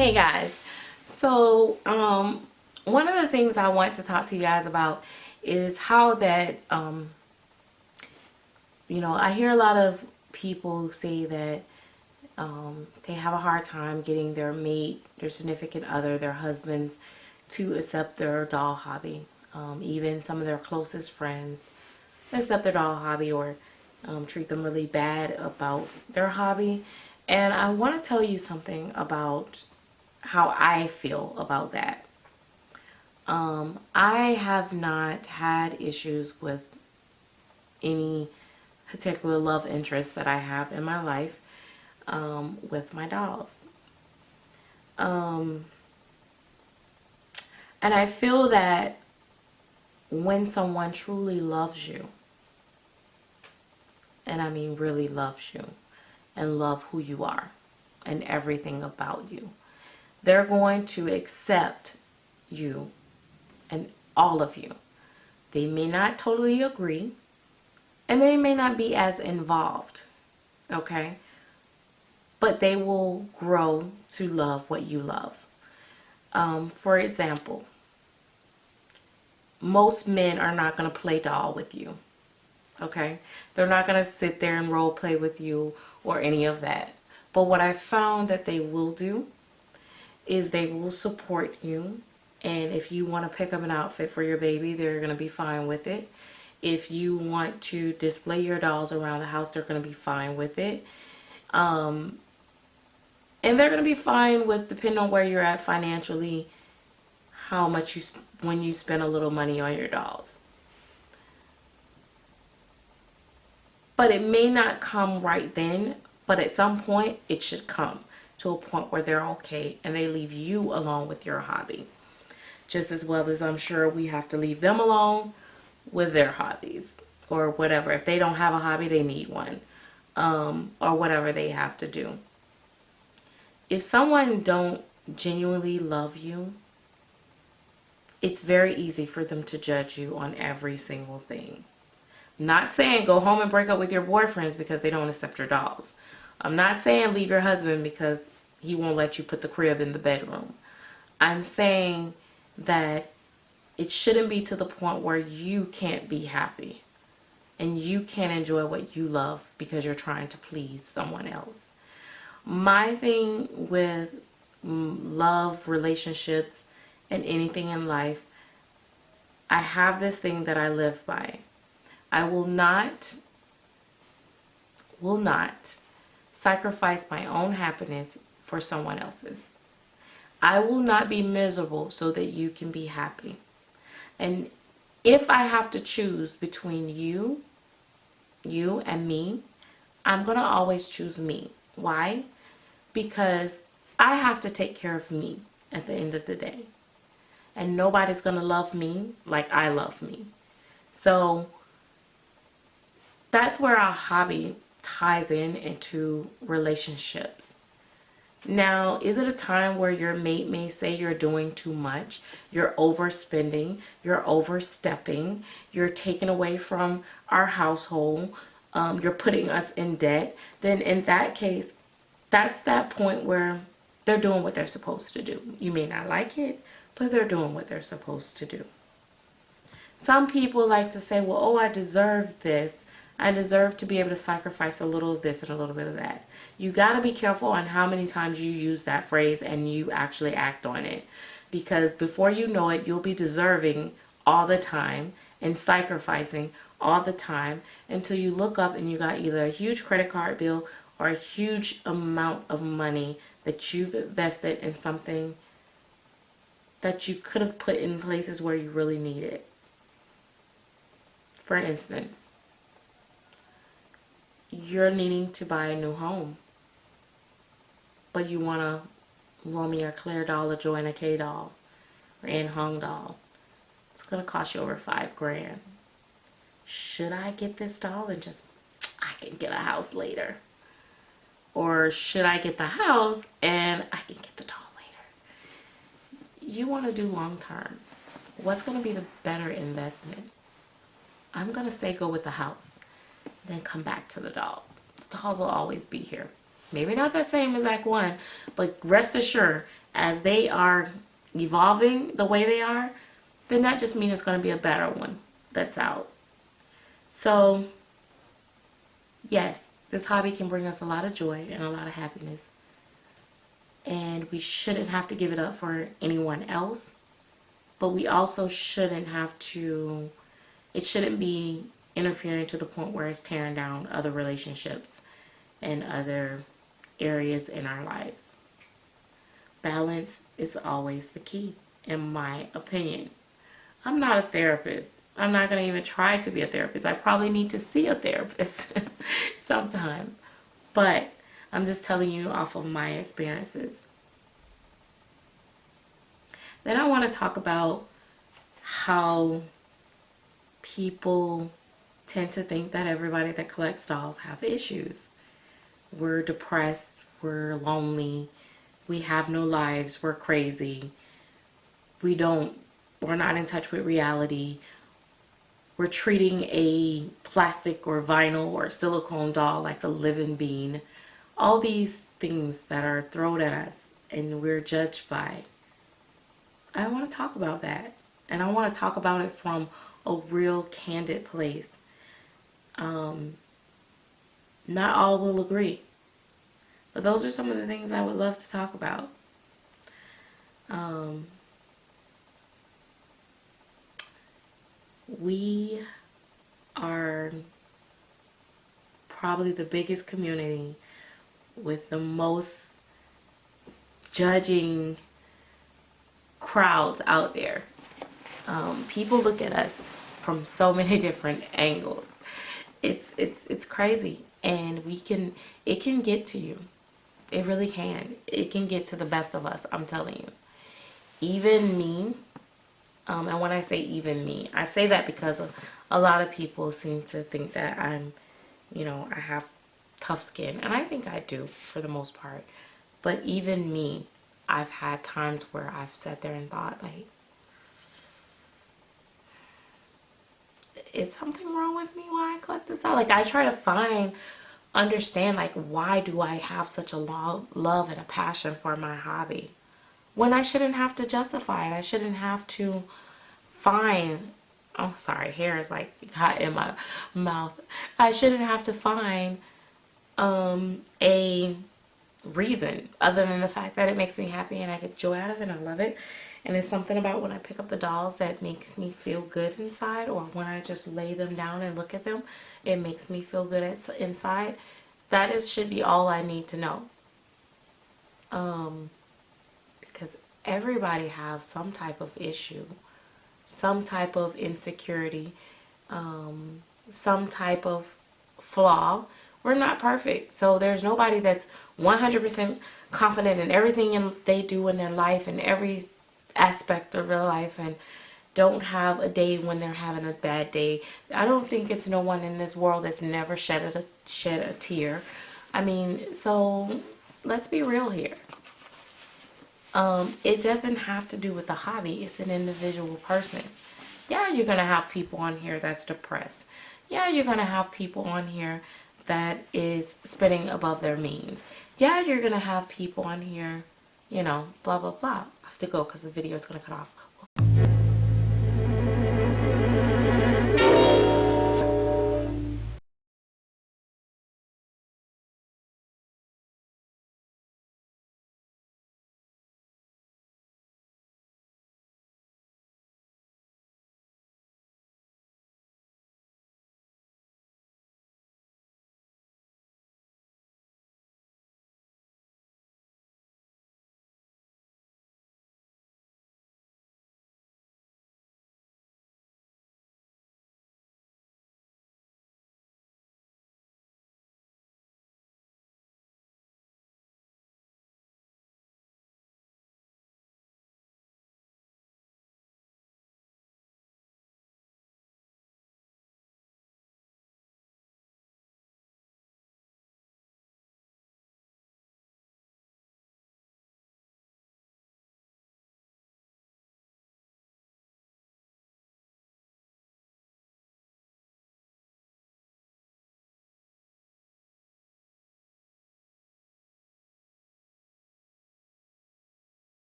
Hey guys, so one of the things I want to talk to you guys about is how that I hear a lot of people say that they have a hard time getting their mate, their significant other, their husbands to accept their doll hobby. Even some of their closest friends accept their doll hobby or treat them really bad about their hobby. And I want to tell you something about how I feel about that. I have not had issues with any particular love interest that I have in my life with my dolls. Um, and I feel that when someone truly loves you, and I mean really loves you, and love who you are and everything about you, they're going to accept you and all of you. They may not totally agree, and they may not be as involved, okay? But they will grow to love what you love. For example, most men are not going to play doll with you, okay? They're not going to sit there and role play with you or any of that. But what I found that they will do is they will support you. And if you want to pick up an outfit for your baby, they're going to be fine with it. If you want to display your dolls around the house, they're going to be fine with it. And they're going to be fine with, depending on where you're at financially, how much when you spend a little money on your dolls. But it may not come right then, but at some point it should come to a point where they're okay and they leave you alone with your hobby. Just as well as I'm sure we have to leave them alone with their hobbies or whatever. If they don't have a hobby, they need one, or whatever they have to do. If someone don't genuinely love you, it's very easy for them to judge you on every single thing. I'm not saying go home and break up with your boyfriends because they don't accept your dolls. I'm not saying leave your husband because he won't let you put the crib in the bedroom. I'm saying that it shouldn't be to the point where you can't be happy and you can't enjoy what you love because you're trying to please someone else. My thing with love, relationships, and anything in life, I have this thing that I live by. I will not sacrifice my own happiness for someone else's. I will not be miserable so that you can be happy. And if I have to choose between you and me, I'm going to always choose me. Why? Because I have to take care of me at the end of the day. And nobody's going to love me like I love me. So that's where our hobby ties into relationships. Now, is it a time where your mate may say you're doing too much, you're overspending, you're overstepping, you're taking away from our household, you're putting us in debt? Then in that case, that's that point where they're doing what they're supposed to do. You may not like it, but they're doing what they're supposed to do. Some people like to say, well, oh, I deserve this. I deserve to be able to sacrifice a little of this and a little bit of that. You got to be careful on how many times you use that phrase and you actually act on it. Because before you know it, you'll be deserving all the time and sacrificing all the time until you look up and you got either a huge credit card bill or a huge amount of money that you've invested in something that you could have put in places where you really need it. For instance, you're needing to buy a new home, but you want a Romeo or Claire doll, a Joy and a K doll, or Anne Hung doll. It's going to cost you over $5,000. Should I get this doll and just, I can get a house later? Or should I get the house and I can get the doll later? You want to do long term. What's going to be the better investment? I'm going to say go with the house. Then come back to the doll. The dolls will always be here. Maybe not that same exact one, but rest assured, as they are evolving the way they are, then that just means it's going to be a better one that's out. So, yes, this hobby can bring us a lot of joy and a lot of happiness. And we shouldn't have to give it up for anyone else. But we also shouldn't have to, it shouldn't be interfering to the point where it's tearing down other relationships and other areas in our lives. Balance is always the key, in my opinion. I'm not a therapist. I'm not going to even try to be a therapist. I probably need to see a therapist sometime. But I'm just telling you off of my experiences. Then I want to talk about how people tend to think that everybody that collects dolls have issues. We're depressed, we're lonely, we have no lives, we're crazy, we're not in touch with reality, we're treating a plastic or vinyl or silicone doll like a living being. All these things that are thrown at us and we're judged by. I want to talk about that. And I want to talk about it from a real candid place. Not all will agree. But those are some of the things I would love to talk about. We are probably the biggest community with the most judging crowds out there. People look at us from so many different angles. It's crazy, and it can get to you. It really can. It can get to the best of us, I'm telling you. Even me, and when I say even me, I say that because a lot of people seem to think that I have tough skin, and I think I do for the most part. But even me, I've had times where I've sat there and thought, like, is something wrong with me why I collect this out? Like, I try to understand, like, why do I have such a love and a passion for my hobby? When I shouldn't have to justify it. I shouldn't have to find, oh, sorry, hair is like hot in my mouth. I shouldn't have to find a reason other than the fact that it makes me happy and I get joy out of it and I love it. And it's something about when I pick up the dolls that makes me feel good inside, or when I just lay them down and look at them, it makes me feel good inside. Should be all I need to know. Because everybody has some type of issue, some type of insecurity, some type of flaw. We're not perfect. So there's nobody that's 100% confident in everything they do in their life and every aspect of their life, and don't have a day when they're having a bad day. I don't think it's no one in this world that's never shed a tear. I mean, so let's be real here. It doesn't have to do with the hobby. It's an individual person. Yeah, you're going to have people on here that's depressed. Yeah, you're going to have people on here that is spending above their means. Yeah, you're going to have people on here, blah, blah, blah. I have to go because the video is going to cut off.